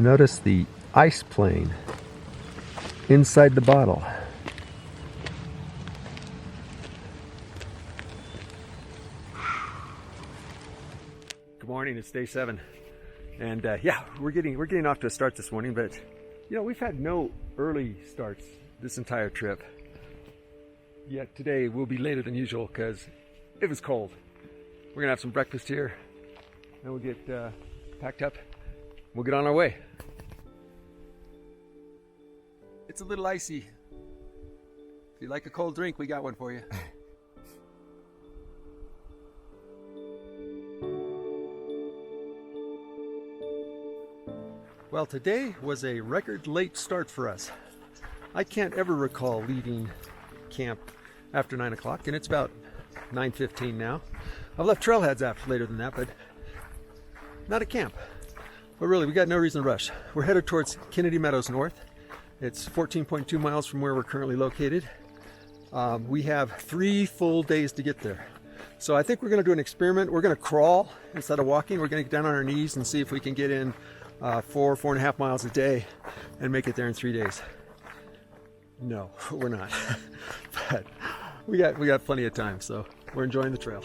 Notice the ice plane inside the bottle. Good morning, it's day 7. And yeah, we're getting off to a start this morning, but you know, we've had no early starts this entire trip. Yet today will be later than usual because it was cold. We're gonna have some breakfast here, and we'll get packed up. We'll get on our way. It's a little icy. If you like a cold drink, we got one for you. Well, today was a record late start for us. I can't ever recall leaving camp after 9 o'clock, and it's about 9:15 now. I've left trailheads after later than that, but not at camp. But really, we got no reason to rush. We're headed towards Kennedy Meadows North. It's 14.2 miles from where we're currently located. We have 3 full days to get there. So I think we're gonna do an experiment. We're gonna crawl instead of walking. We're gonna get down on our knees and see if we can get in 4.5 miles a day and make it there in 3 days. No, we're not. But we got plenty of time, so we're enjoying the trail.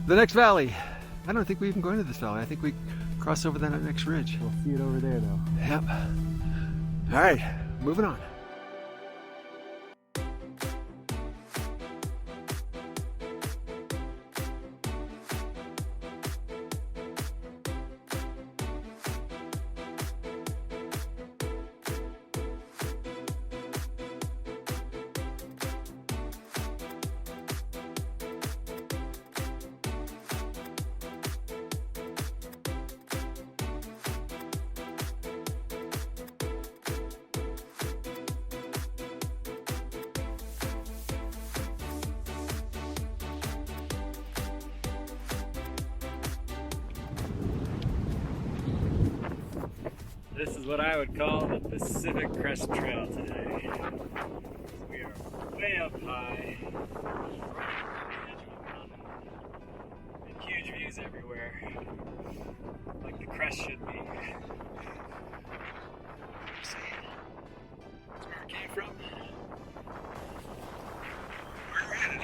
The next valley. I don't think we even go into this valley. I think we cross over that next ridge. We'll see it over there though. Yep. All right, moving on. This is what I would call the Pacific Crest Trail today. We are way up high, and huge views everywhere, like the crest should be. See, that's where it came from. Where we're headed.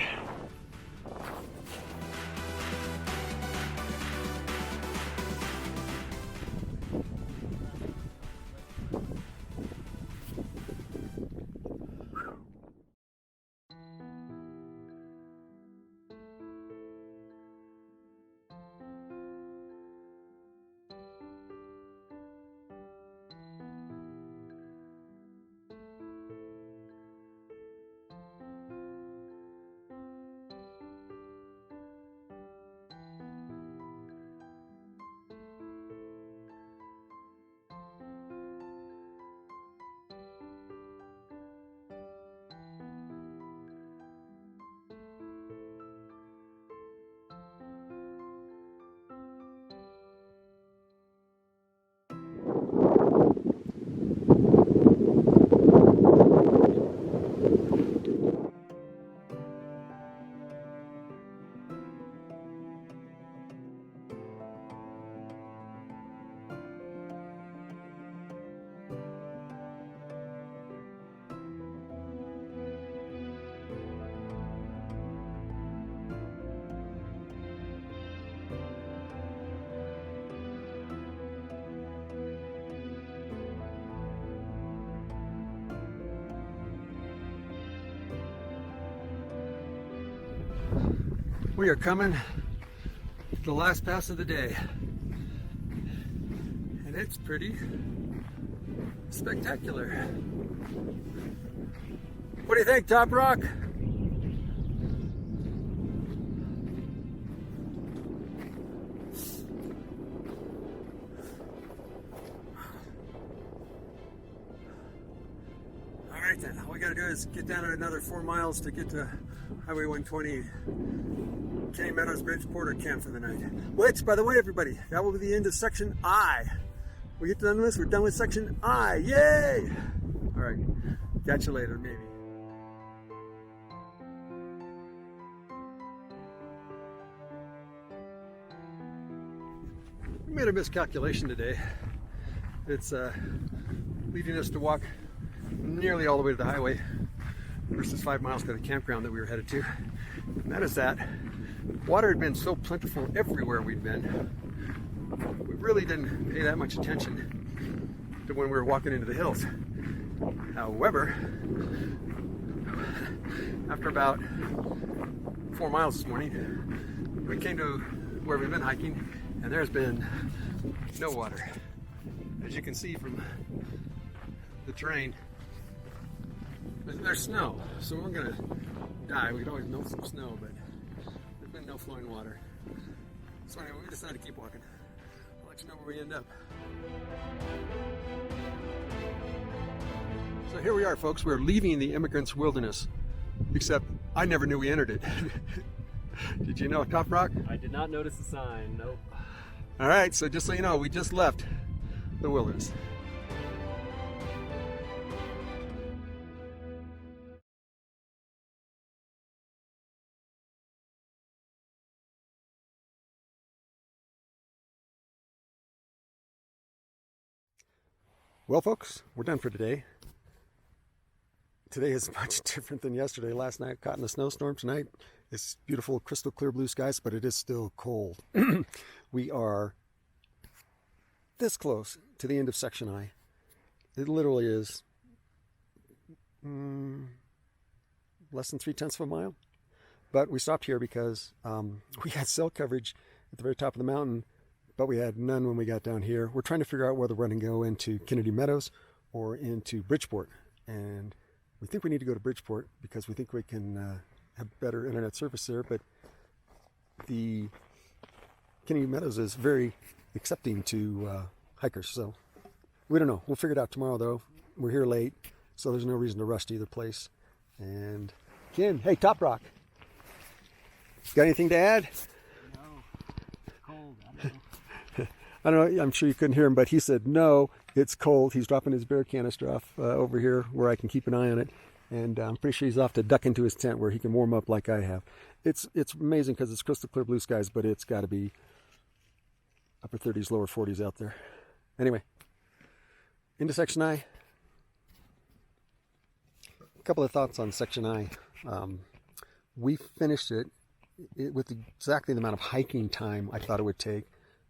We are coming to the last pass of the day. And it's pretty spectacular. What do you think, Top Rock? All right then, all we gotta do is get down another 4 miles to get to Highway 120. Kenny Meadows Bridgeport or camp for the night. Which, by the way, everybody, that will be the end of Section I. We get done with this, we're done with Section I. Yay! All right, catch you later, maybe. We made a miscalculation today. It's leading us to walk nearly all the way to the highway versus 5 miles to the campground that we were headed to. And that is that water had been so plentiful everywhere we'd been, we really didn't pay that much attention to when we were walking into the hills. However, after about 4 miles this morning, we came to where we've been hiking, and there's been no water. As you can see from the terrain, there's snow, so we're gonna die. We could always melt some snow, but there's been no flowing water. So anyway, we decided to keep walking. I'll let you know where we end up. So here we are, folks. We're leaving the immigrants' wilderness, except I never knew we entered it. Did you know, Top Rock? I did not notice the sign, nope. All right, so just so you know, we just left the wilderness. Well, folks, we're done for today. Today is much different than yesterday. Last night, caught in a snowstorm. Tonight, it's beautiful, crystal clear blue skies, but it is still cold. We are this close to the end of Section I. It literally is less than 3/10 of a mile. But we stopped here because we had cell coverage at the very top of the mountain, but we had none when we got down here. We're trying to figure out whether we're going to go into Kennedy Meadows or into Bridgeport. And we think we need to go to Bridgeport because we think we can have better internet service there. But the Kennedy Meadows is very accepting to hikers. So we don't know. We'll figure it out tomorrow, though. We're here late, so there's no reason to rush to either place. And Ken, hey, Top Rock. Got anything to add? No, it's cold, I don't know. I don't know, I'm sure you couldn't hear him, but he said, no, it's cold. He's dropping his bear canister off over here where I can keep an eye on it. And I'm pretty sure he's off to duck into his tent where he can warm up like I have. It's amazing because it's crystal clear blue skies, but it's got to be upper 30s, lower 40s out there. Anyway, into Section I. A couple of thoughts on Section I. We finished it with exactly the amount of hiking time I thought it would take.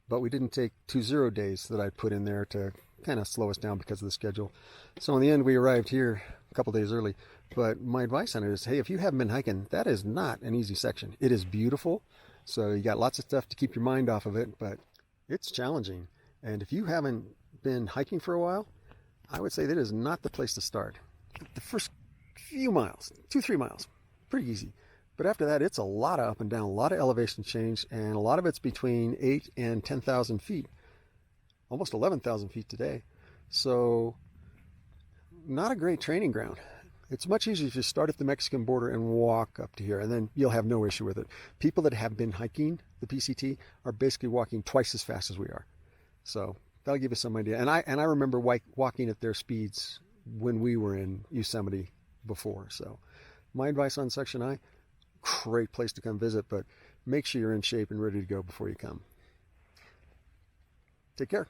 But we didn't take 2 0 days that I put in there to kind of slow us down because of the schedule. So in the end, we arrived here a couple days early. But my advice on it is, hey, if you haven't been hiking, that is not an easy section. It is beautiful. So you got lots of stuff to keep your mind off of it, but it's challenging. And if you haven't been hiking for a while, I would say that is not the place to start. The first few miles, 2-3 miles, pretty easy. But after that, it's a lot of up and down, a lot of elevation change, and a lot of it's between 8,000 and 10,000 feet, almost 11,000 feet today. So not a great training ground. It's much easier if you start at the Mexican border and walk up to here, and then you'll have no issue with it. People that have been hiking the PCT are basically walking twice as fast as we are. So that'll give you some idea. And I remember walking at their speeds when we were in Yosemite before. So my advice on Section I, great place to come visit, but make sure you're in shape and ready to go before you come. Take care.